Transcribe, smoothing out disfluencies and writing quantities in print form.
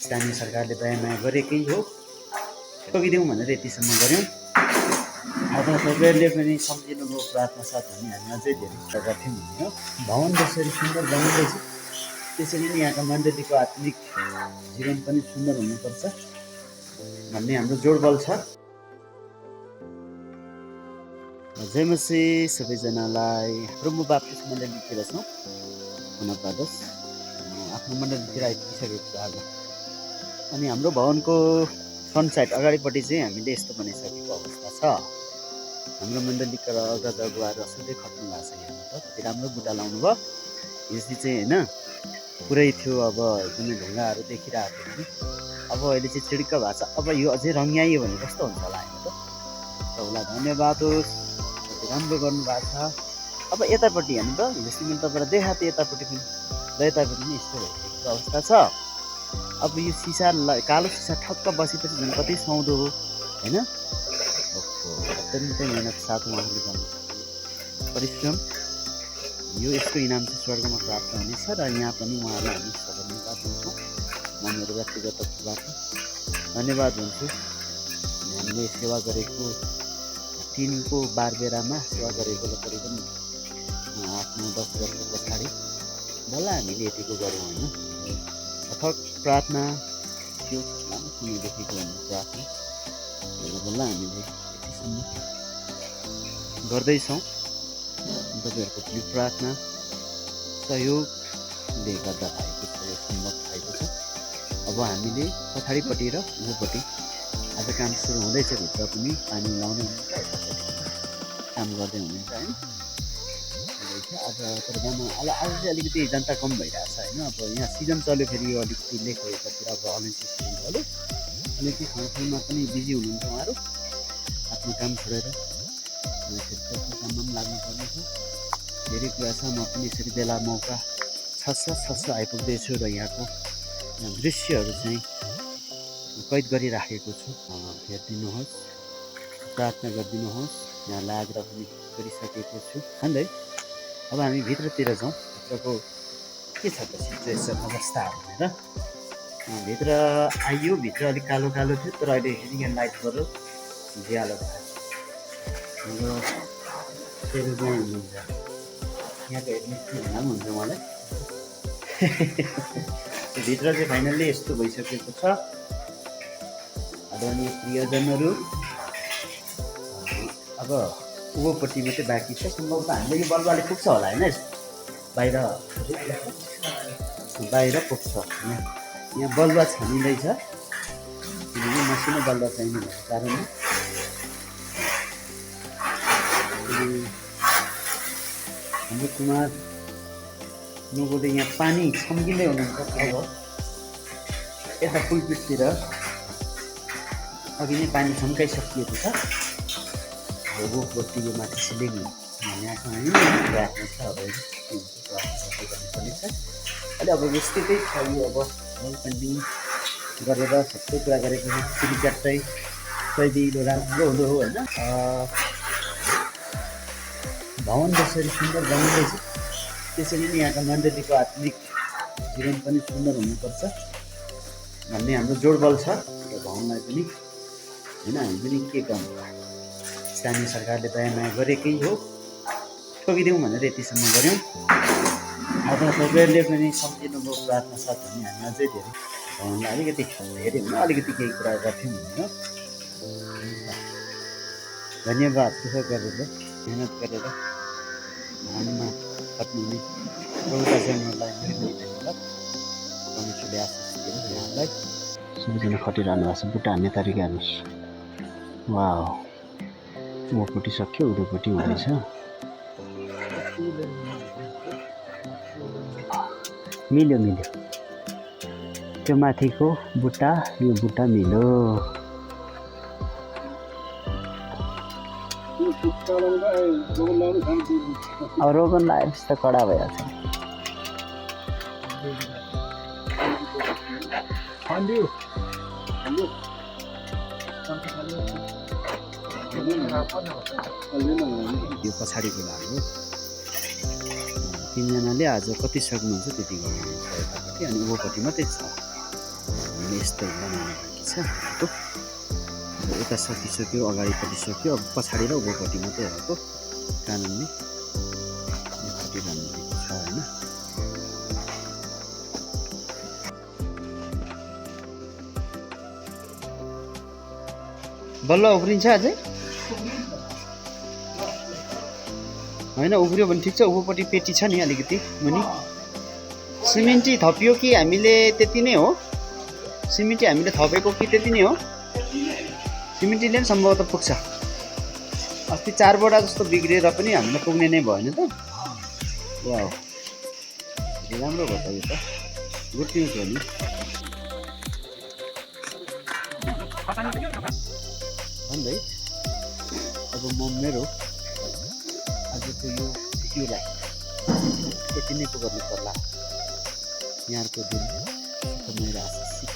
स्थानीय सरकारले दयामाया गरेकै हो, ठोकिदिउँ भनेर यतिसम्म गऱ्यौँ। अब तपाईँहरूले पनि सम्झिनुभयो प्रार्थना साथ भने हामी अझै धेरै गर्थ्यौँ भन्ने हो। भवन जसरी सुन्दर बनिँदैछ त्यसरी नै यहाँका मण्डलीको आत्मिक जीवन पनि सुन्दर हुनुपर्छ भन्ने हाम्रो जोडबल छ। जय मसीह सबैजनालाई। प्रभु बाप्तिस्ट मण्डलीतिर छौँ हुनपादोस्, आफ्नो मण्डलीतिर आइपुगिसकेको छ आज। अनि हाम्रो भवनको फ्रन्ट साइड अगाडिपट्टि चाहिँ हामीले यस्तो बनाइसकेको अवस्था छ। हाम्रो मण्डलीका अग्रज अगुवाहरू असाध्यै खट्नु भएको छ। यहाँ त कति राम्रो बुट्टा लाउनु भयो। यसले चाहिँ होइन पुरै थियो, अब एकदमै ढुङ्गाहरू देखिरहेको थियो कि अब अहिले चाहिँ चिड्क भएको छ। अब यो अझै रङ्ग्याइयो भने कस्तो हुन्छ होला होइन त। तपाईँलाई धन्यवाद होस्, कति राम्रो गर्नुभएको छ। अब यतापट्टि हेर्नु त, हिजो मैले तपाईँलाई देखाएको थिएँ यतापट्टि पनि, र यतापट्टि पनि यस्तो भइसकेको अवस्था छ। अब यो सिसा कालो सिसा ठक्क बसेपछि झन् कति सुहाउँदो हो होइन। अत्यन्तै मेहनत साथ उहाँले गर्नु परिश्रम, यो यसको इनाम चाहिँ स्वर्गमा प्राप्त हुनेछ। र यहाँ पनि उहाँलाई हामी धन्यवाद दिन्छौँ। म मेरो व्यक्तिगत तर्फबाट धन्यवाद हुन्छु। हामीले सेवा गरेको टिनको बारबेरामा सेवा गरेकोले पनि आफ्नो 10 वर्ष पछाडि बल्ल हामीले यतिको गऱ्यौँ होइन। अथक प्रार्थना थियो, सुनेदेखिको भन्ने प्रार्थना बल्ल हामीले यतिसम्म गर्दैछौँ। तपाईँहरूको पनि प्रार्थना सहयोगले गर्दा भएको छ, यो सम्भव भएको छ। अब हामीले पछाडिपट्टि र उँभोपट्टि आज काम सुरु हुँदैछ। भित्र पनि पानी लाउने हुनुहुन्छ, काम गर्दै हुनुहुन्छ होइन। आज तर जानु आज चाहिँ अलिकति जनता कम भइरहेछ होइन। अब यहाँ सिजन चल्यो, फेरि यो अलिकति लेक हो यतातिर, अब अलैँची सिजन चल्यो, अलिकति खानफुलमा पनि बिजी हुनुहुन्छ उहाँहरू। आफ्नो काम छोडेर क्षेत्रको काममा पनि लाग्नुपर्ने छ। धेरै कुरा छ। म पनि यसरी बेला मौका छस्स आइपुग्दैछु र यहाँको दृश्यहरू चाहिँ कैद गरिराखेको छु। हेरिदिनुहोस्, प्रार्थना गरिदिनुहोस्। यहाँ लागेर पनि गरिसकेको छु खाँदै। अब हामी भित्रतिर जाउँ। भित्रको के छ त सिचुएसन अवस्थाहरू भनेर। भित्र आइयो, भित्र अलिक कालो कालो थियो, तर अहिले यहाँ लाइट गरेर उज्यालो भयो। हाम्रो सेरोगाई हुनुहुन्छ, यहाँको हेडमिस्ट्री भन्दा पनि हुन्छ मलाई। भित्र चाहिँ फाइनल्ली यस्तो भइसकेको छ। आदरणीय प्रियजनहरू, अब उँभोपट्टि मात्रै बाँकी छ। सम्भवतः हामीले यो बल्ब अलिक पुग्छ होला होइन, बाहिर पुग्छ। यहाँ बलुवा छानिँदैछ, किनकि मसिनो बलुवा चाहिने भएको कारणले। हाम्रो कुमार नगोले यहाँ पानी छम्किँदै हुनुहुन्छ। अब यता पुलपिटतिर अघि नै पानी छम्काइसकिएको छ। भोगोपट्टि यो माथि सिलिङ यहाँको हामी राख्नु छ। अब गर्नुपर्ने छ अहिले। अब यस्तै छ यो। अब वल पेन्टिङ गरेर सबै कुरा गरेपछि सिलिकट चाहिँ सहिलो राम्रो हुँदो हो होइन। भवन जसरी सुन्दर बनिँदैछ त्यसरी नै यहाँका मण्डलीको आत्मिक जीवन पनि सुन्दर हुनुपर्छ भन्ने हाम्रो जोडबल छ। र भवनलाई पनि होइन, हामी पनि के गर्नु, स्थानीय सरकारले दयामाया गरेकै हो, ठोकिदिउँ भनेर यतिसम्म गऱ्यौँ। अब तपाईँहरूले पनि सम्झिनुभयो प्रार्थना साथ भने हामी अझै धेरै भवनलाई अलिकति धेरै हुन अलिकति केही कुरा गर्थ्यौँ भन्ने हो। धन्यवाद। दुःख गरेर मेहनत गरेर भवनमा खट्नुहुने प्रभुताजनहरूलाई पनि धन्यवाद। परमेश्वरले आशिष दिनु यहाँलाई। सबैजना खटिरहनु भएको छ। बुट्टा हान्ने तरिका हेर्नुहोस्। वाह, उँभोपट्टि सक्यो, उधोपट्टि हुँदैछ। मिल्यो त्यो माथिको बुट्टा, यो बुट्टा मिल्यो। अब रोगन लगाएपछि त कडा भइहाल्छ। यो पछाडिको भाग हो। तिनजनाले आज कति सक्नुहुन्छ त्यति गर्नुहुन्छ यतापट्टि, अनि उँभोपट्टि मात्रै छ। हामीले यस्तो बनाउनु बाँकी छ बाटो। यता सकिसक्यो, अगाडिपट्टि सक्यो, अब पछाडि र उँभोपट्टि मात्रै भएको कारणले योपट्टि भन्नुभएको छ होइन। बल्ल उफ्रिन्छ अझै होइन? उफ्रियो भने ठिक छ। उँभोपट्टि पेटी छ नि अलिकति मुनि। सिमेन्टी थपियो कि हामीले त्यति नै हो? सिमेन्टी हामीले थपेको कि त्यति नै हो? सिमेन्टीले पनि सम्भवतः पुग्छ। अस्ति 4 बोरा जस्तो बिग्रिएर पनि हामीलाई पुग्ने नै भएन त। वाउ, राम्रो भयो त यो त, गुड न्युज हो नि। भन्दै अब म मेरो आजको यो भिडियोलाई यति नै पो गर्नु पर्ला। यहाँको दिन सुखमय र आशिषित